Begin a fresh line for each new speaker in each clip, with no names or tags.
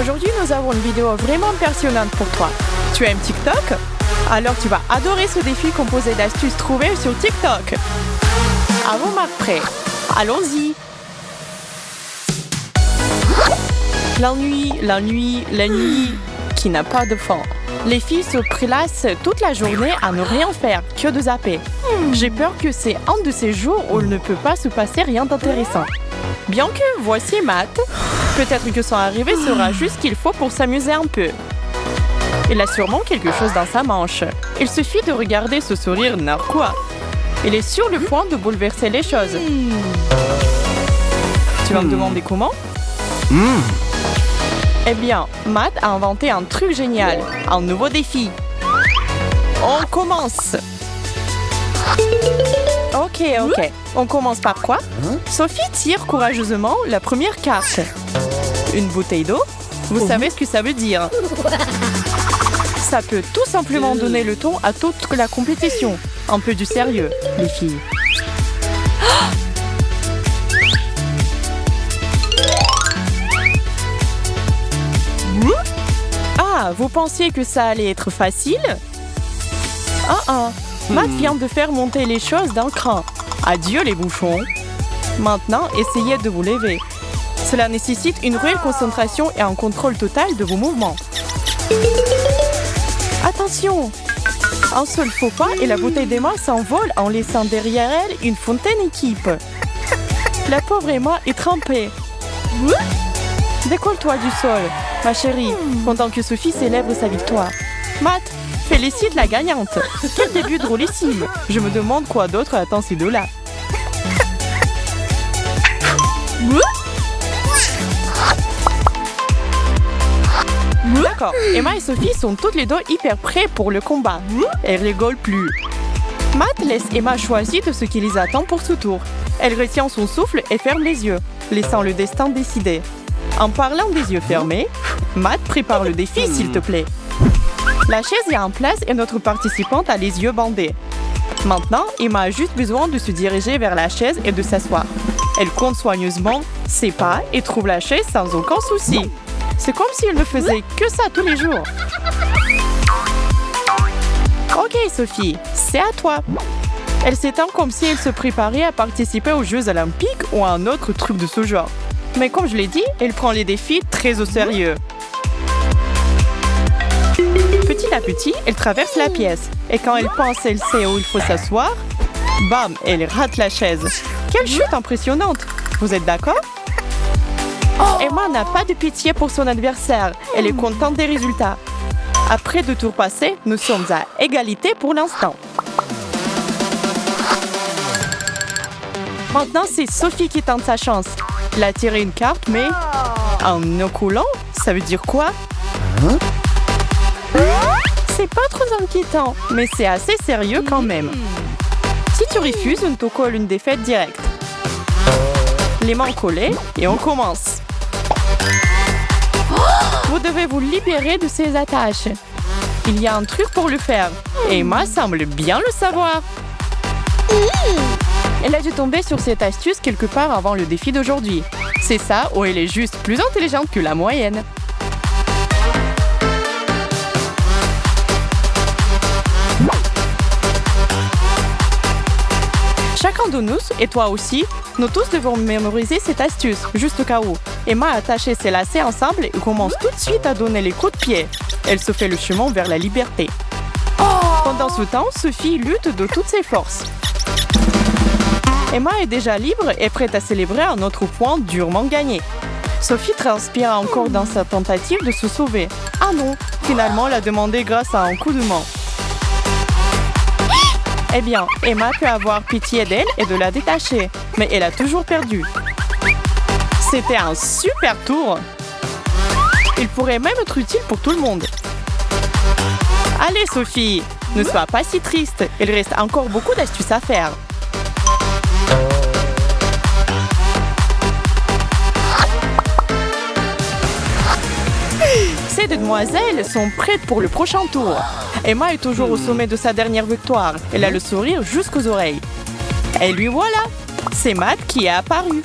Aujourd'hui, nous avons une vidéo vraiment passionnante pour toi. Tu aimes TikTok? Alors tu vas adorer ce défi composé d'astuces trouvées sur TikTok. Avons Matt prêt? Allons-y! L'ennui qui n'a pas de fin. Les filles se prélassent toute la journée à ne rien faire, que de zapper. J'ai peur que c'est un de ces jours où il ne peut pas se passer rien d'intéressant. Bien que voici Matt, peut-être que son arrivée sera juste ce qu'il faut pour s'amuser un peu. Il a sûrement quelque chose dans sa manche. Il suffit de regarder ce sourire narquois. Il est sur le point de bouleverser les choses. Tu vas me demander comment? Eh bien, Matt a inventé un truc génial, un nouveau défi. On commence. Ok. On commence par quoi? Sophie tire courageusement la première carte. Une bouteille d'eau? Vous savez ce que ça veut dire. Ça peut tout simplement donner le ton à toute la compétition. Un peu du sérieux, les filles. Ah, vous pensiez que ça allait être facile? Matt vient de faire monter les choses d'un cran. Adieu les bouchons. Maintenant, essayez de vous lever. Cela nécessite une réelle concentration et un contrôle total de vos mouvements. Attention! Un seul faux pas et la bouteille d'Emma s'envole en laissant derrière elle une fontaine équipe. La pauvre Emma est trempée. Décolle-toi du sol, ma chérie, pendant que Sophie célèbre sa victoire. Matt, félicite la gagnante. Quel début drôlissime. Je me demande quoi d'autre attend ces deux-là. D'accord, Emma et Sophie sont toutes les deux hyper prêts pour le combat. Elles rigolent plus. Matt laisse Emma choisir de ce qui les attend pour ce tour. Elle retient son souffle et ferme les yeux, laissant le destin décider. En parlant des yeux fermés, Matt prépare le défi, s'il te plaît. La chaise est en place et notre participante a les yeux bandés. Maintenant, Emma a juste besoin de se diriger vers la chaise et de s'asseoir. Elle compte soigneusement ses pas et trouve la chaise sans aucun souci. C'est comme si elle ne faisait que ça tous les jours. Ok, Sophie, c'est à toi. Elle s'étend comme si elle se préparait à participer aux Jeux Olympiques ou à un autre truc de ce genre. Mais comme je l'ai dit, elle prend les défis très au sérieux. Petit à petit, elle traverse la pièce. Et quand elle pense qu'elle sait où il faut s'asseoir, bam, elle rate la chaise. Quelle chute impressionnante! Vous êtes d'accord? Emma n'a pas de pitié pour son adversaire. Elle est contente des résultats. Après 2 tours passés, nous sommes à égalité pour l'instant. Maintenant, c'est Sophie qui tente sa chance. Elle a tiré une carte, mais en oculant, ça veut dire quoi? C'est pas trop inquiétant, mais c'est assez sérieux quand même. Si tu refuses, on te colle une défaite directe. Les mains collées et on commence. Vous devez vous libérer de ces attaches. Il y a un truc pour le faire. Et Emma semble bien le savoir. Elle a dû tomber sur cette astuce quelque part avant le défi d'aujourd'hui. C'est ça ou elle est juste plus intelligente que la moyenne. Chacun de nous, et toi aussi, nous tous devons mémoriser cette astuce, juste au cas où. Emma a attaché ses lacets ensemble et commence tout de suite à donner les coups de pied. Elle se fait le chemin vers la liberté. Pendant ce temps, Sophie lutte de toutes ses forces. Emma est déjà libre et prête à célébrer un autre point durement gagné. Sophie transpire encore dans sa tentative de se sauver. Ah non, finalement, elle a demandé grâce à un coup de main. Eh bien, Emma peut avoir pitié d'elle et de la détacher, mais elle a toujours perdu. C'était un super tour. Il pourrait même être utile pour tout le monde. Allez, Sophie, ne sois pas si triste. Il reste encore beaucoup d'astuces à faire. Ces demoiselles sont prêtes pour le prochain tour. Emma est toujours au sommet de sa dernière victoire. Elle a le sourire jusqu'aux oreilles. Et lui voilà, c'est Matt qui est apparu.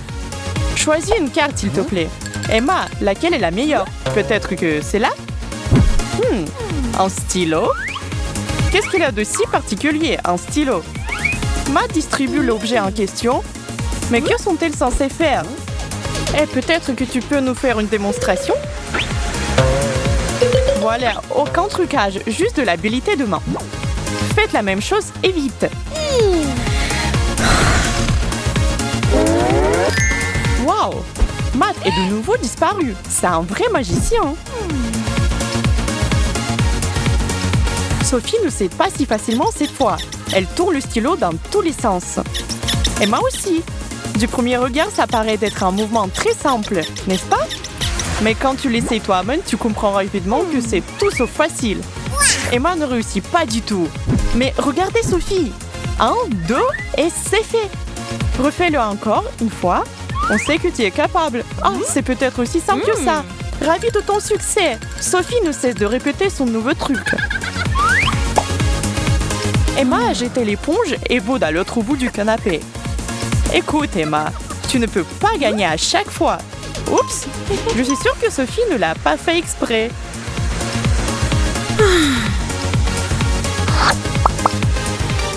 Choisis une carte, s'il te plaît. Emma, laquelle est la meilleure? Peut-être que c'est là? Un stylo? Qu'est-ce qu'il a de si particulier, un stylo? Matt distribue l'objet en question. Mais que sont-elles censées faire? Et peut-être que tu peux nous faire une démonstration? Voilà, aucun trucage, juste de l'habileté de main. Faites la même chose et vite. Waouh! Matt est de nouveau disparu. C'est un vrai magicien. Sophie ne sait pas si facilement cette fois. Elle tourne le stylo dans tous les sens. Emma aussi. Du premier regard, ça paraît être un mouvement très simple, n'est-ce pas? Mais quand tu l'essayes toi-même, tu comprends rapidement que c'est tout sauf facile. Emma ne réussit pas du tout. Mais regardez Sophie. 1, 2 et c'est fait. Refais-le encore, une fois. On sait que tu es capable. C'est peut-être aussi simple que ça. Ravi de ton succès. Sophie ne cesse de répéter son nouveau truc. Emma a jeté l'éponge et boude à l'autre bout du canapé. Écoute Emma, tu ne peux pas gagner à chaque fois. Oups, je suis sûre que Sophie ne l'a pas fait exprès.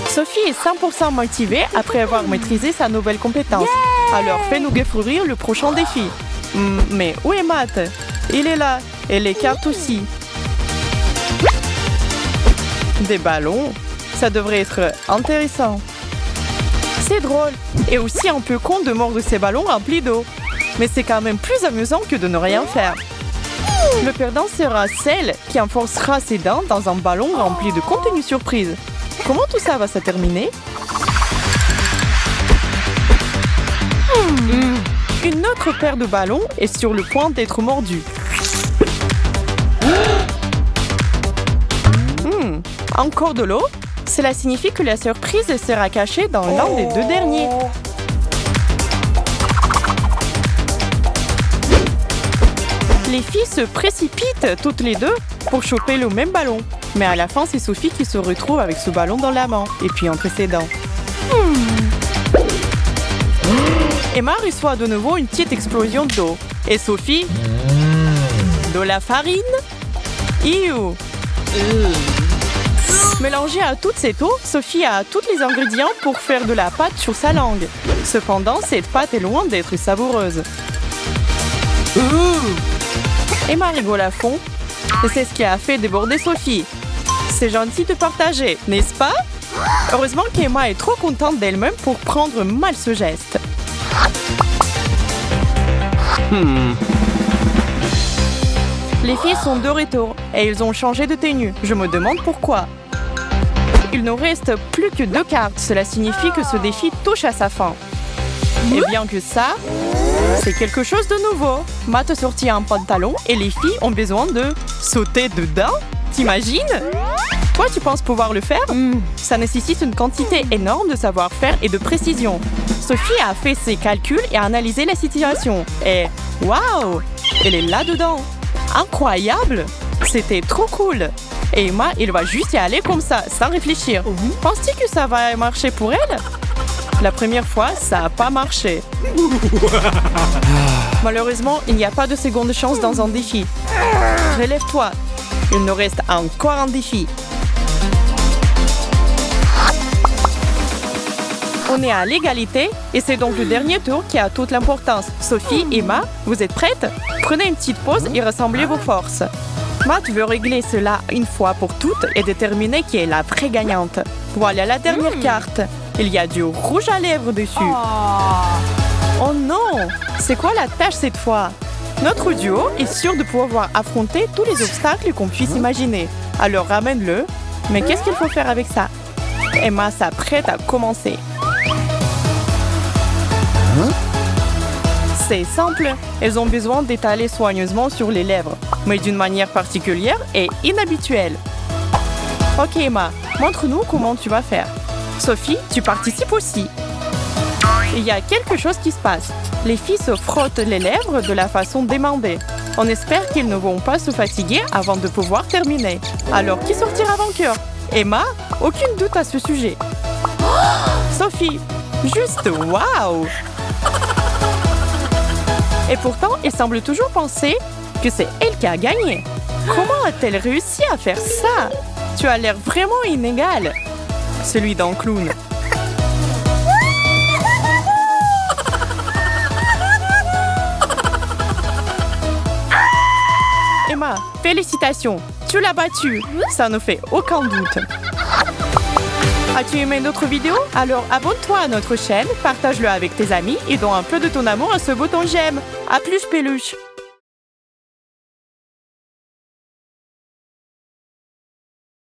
Sophie est 100% motivée après avoir maîtrisé sa nouvelle compétence. Alors fais-nous découvrir le prochain défi. Mais où est Matt? Il est là, et les cartes aussi. Des ballons? Ça devrait être intéressant. C'est drôle, et aussi un peu con de mordre ces ballons remplis d'eau. Mais c'est quand même plus amusant que de ne rien faire. Le perdant sera celle qui enfoncera ses dents dans un ballon rempli de contenu surprise. Comment tout ça va se terminer? Une autre paire de ballons est sur le point d'être mordue. Encore de l'eau? Cela signifie que la surprise sera cachée dans l'un des deux derniers. Les filles se précipitent toutes les deux pour choper le même ballon. Mais à la fin, c'est Sophie qui se retrouve avec ce ballon dans la main et puis entre ses dents. Emma reçoit de nouveau une petite explosion d'eau. Et Sophie? De la farine? Iou! Mélangée à toute cette eau, Sophie a tous les ingrédients pour faire de la pâte sur sa langue. Cependant, cette pâte est loin d'être savoureuse. Emma rigole à fond, et c'est ce qui a fait déborder Sophie. C'est gentil de partager, n'est-ce pas? Heureusement qu'Emma est trop contente d'elle-même pour prendre mal ce geste. Les filles sont de retour, et ils ont changé de tenue. Je me demande pourquoi. Il nous reste plus que 2 cartes. Cela signifie que ce défi touche à sa fin. Et bien que ça, c'est quelque chose de nouveau. Matt sortit un pantalon et les filles ont besoin de sauter dedans. T'imagines? Toi, tu penses pouvoir le faire? Ça nécessite une quantité énorme de savoir-faire et de précision. Sophie a fait ses calculs et a analysé la situation. Et waouh! Elle est là-dedans. Incroyable! C'était trop cool! Et Emma, il va juste y aller comme ça, sans réfléchir. Penses-tu que ça va marcher pour elle? La première fois, ça n'a pas marché. Malheureusement, il n'y a pas de seconde chance dans un défi. Relève-toi. Il nous reste encore un défi. On est à l'égalité et c'est donc le dernier tour qui a toute l'importance. Sophie, Emma, vous êtes prêtes? Prenez une petite pause et rassemblez vos forces. Matt veut régler cela une fois pour toutes et déterminer qui est la vraie gagnante. Voilà la dernière carte. Il y a du rouge à lèvres dessus. Oh non! C'est quoi la tâche cette fois? Notre duo est sûr de pouvoir affronter tous les obstacles qu'on puisse imaginer. Alors ramène-le. Mais qu'est-ce qu'il faut faire avec ça? Emma s'apprête à commencer. C'est simple, elles ont besoin d'étaler soigneusement sur les lèvres, mais d'une manière particulière et inhabituelle. Ok Emma, montre-nous comment tu vas faire. Sophie, tu participes aussi. Il y a quelque chose qui se passe. Les filles se frottent les lèvres de la façon demandée. On espère qu'ils ne vont pas se fatiguer avant de pouvoir terminer. Alors qui sortira vainqueur? Emma? Aucun doute à ce sujet. Sophie, juste waouh! Et pourtant, elle semble toujours penser que c'est elle qui a gagné. Comment a-t-elle réussi à faire ça? Tu as l'air vraiment inégal. Celui d'un clown. Emma, félicitations. Tu l'as battu. Ça ne fait aucun doute. As-tu aimé notre vidéo? Alors abonne-toi à notre chaîne, partage-le avec tes amis et donne un peu de ton amour à ce bouton j'aime. À plus, peluche!